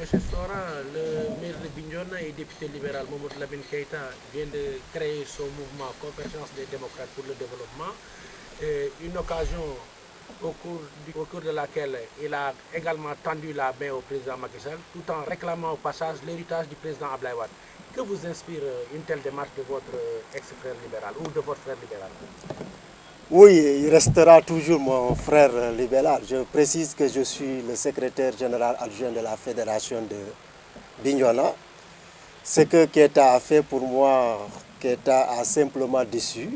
Monsieur Sora, le maire de Bignona et député libéral Mamadou Lamine Keïta vient de créer son mouvement Convergence des démocrates pour le développement. Une occasion au cours de laquelle il a également tendu la main au président Macky Sall, tout en réclamant au passage l'héritage du président Ablaye Wade. Que vous inspire une telle démarche de votre ex-frère libéral ou de votre frère libéral? Oui, il restera toujours mon frère libéral. Je précise que je suis le secrétaire général adjoint de la fédération de Bignona. Ce que Keita a fait pour moi, Keita a simplement déçu.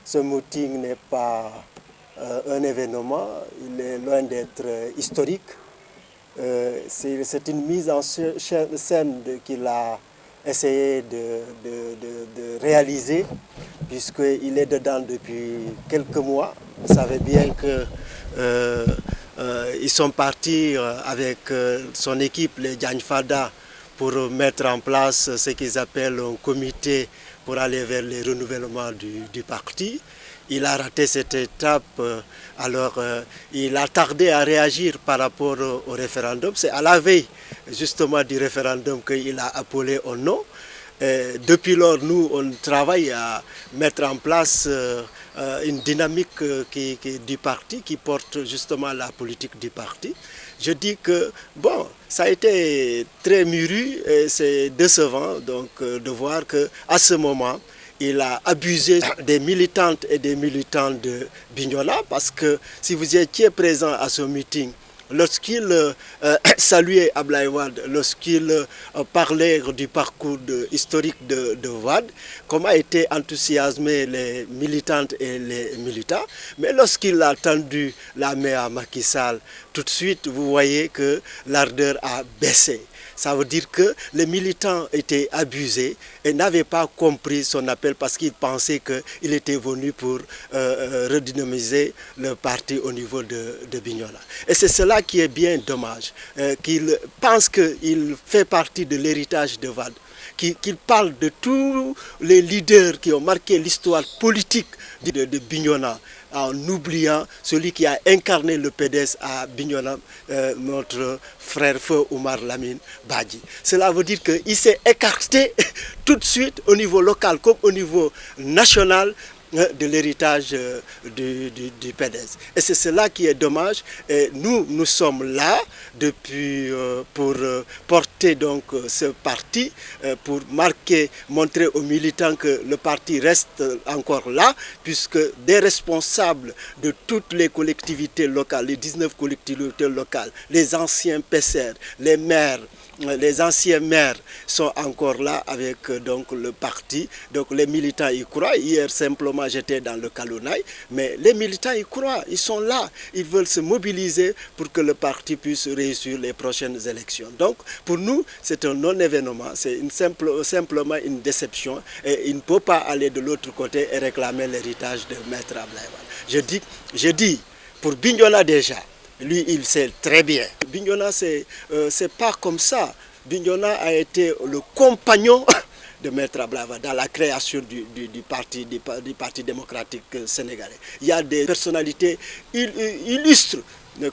Ce meeting n'est pas un événement, il est loin d'être historique. C'est une mise en scène qu'il a essayé de réaliser, puisqu'il est dedans depuis quelques mois. Vous savez bien que ils sont partis avec son équipe, les Diagne Fada, pour mettre en place ce qu'ils appellent un comité pour aller vers le renouvellement du parti. Il a raté cette étape, il a tardé à réagir par rapport au référendum. C'est à la veille justement du référendum qu'il a appelé au non. Depuis lors, nous, on travaille à mettre en place une dynamique du parti qui porte justement la politique du parti. Je dis que, bon, ça a été très mûri et c'est décevant donc, de voir qu'à ce moment, il a abusé des militantes et des militants de Bignona parce que si vous étiez présent à ce meeting, lorsqu'il saluait Ablaye Wade, lorsqu'il parlait du parcours historique de Wade, comment étaient enthousiasmés les militantes et les militants. Mais lorsqu'il a tendu la main à Macky Sall, tout de suite, vous voyez que l'ardeur a baissé. Ça veut dire que les militants étaient abusés et n'avaient pas compris son appel parce qu'ils pensaient qu'il était venu pour redynamiser le parti au niveau de Bignona. Et c'est cela qui est bien dommage, qu'il pense qu'il fait partie de l'héritage de Wade, qu'il parle de tous les leaders qui ont marqué l'histoire politique de Bignona, en oubliant celui qui a incarné le PDS à Bignona, notre frère feu Oumar Lamine Badji. Cela veut dire qu'il s'est écarté tout de suite au niveau local comme au niveau national de l'héritage du PDS. Et c'est cela qui est dommage. Et nous sommes là depuis pour porter donc ce parti, pour montrer aux militants que le parti reste encore là, puisque des responsables de toutes les collectivités locales, les 19 collectivités locales, les anciens PCR, les maires, les anciens maires sont encore là avec donc, le parti. Donc les militants y croient. Hier simplement j'étais dans le Kalounaï, mais les militants y croient. Ils sont là. Ils veulent se mobiliser pour que le parti puisse réussir les prochaines élections. Donc pour nous c'est un non-événement. C'est simplement une déception. Et il ne peut pas aller de l'autre côté et réclamer l'héritage de Maître Ablaye Wade. Je dis pour Bignona déjà, lui, il sait très bien. Bignona, c'est pas comme ça. Bignona a été le compagnon de Maître Ablaye Wade dans la création du parti démocratique sénégalais. Il y a des personnalités illustres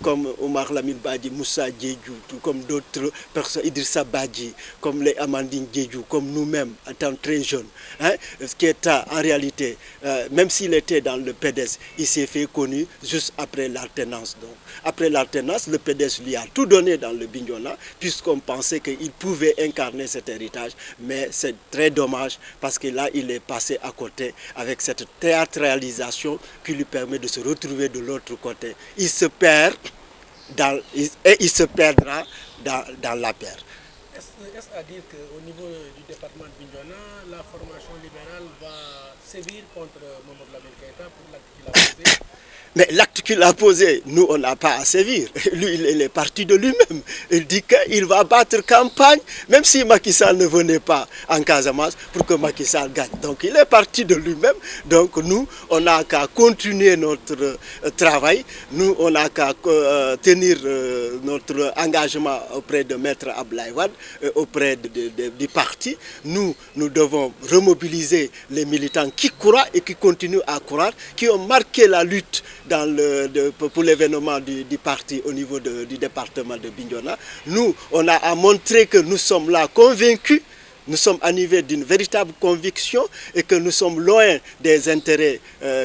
comme Omar Lamine Badji, Moussa Diédhiou, comme d'autres personnes, Idrissa Badji, comme les Amandine Diédhiou, comme nous-mêmes, étant très jeunes. Hein, Keita, en réalité, même s'il était dans le PDS, il s'est fait connu juste après l'alternance. Donc, après l'alternance, le PDS lui a tout donné dans le Bignona, puisqu'on pensait qu'il pouvait incarner cet héritage. Mais c'est très dommage, parce que là, il est passé à côté avec cette théâtralisation qui lui permet de se retrouver de l'autre côté. Il se perd et il se perdra dans la paire. Est-ce à dire qu'au niveau du département de Bignona, la formation libérale va sévir contre Mamadou Lamine Keïta pour l'acte qu'il a posé? Mais l'acte qu'il a posé, nous, on n'a pas à sévir. Lui, il est parti de lui-même. Il dit qu'il va battre campagne, même si Macky Sall ne venait pas en Casamance, pour que Macky Sall gagne. Donc, il est parti de lui-même. Donc, nous, on n'a qu'à continuer notre travail. Nous, on n'a qu'à tenir notre engagement auprès de Maître Ablaye Wade auprès du parti. Nous devons remobiliser les militants qui croient et qui continuent à croire, qui ont marqué la lutte pour l'événement du parti au niveau du département de Bignona. Nous, on a à montrer que nous sommes là convaincus. Nous sommes animés d'une véritable conviction et que nous sommes loin des intérêts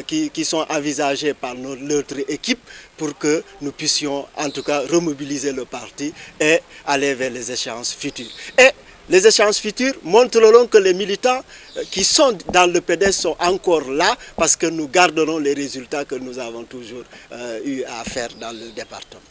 qui sont envisagés par notre équipe pour que nous puissions en tout cas remobiliser le parti et aller vers les échéances futures. Et les échéances futures montreront que les militants qui sont dans le PDS sont encore là parce que nous garderons les résultats que nous avons toujours eu à faire dans le département.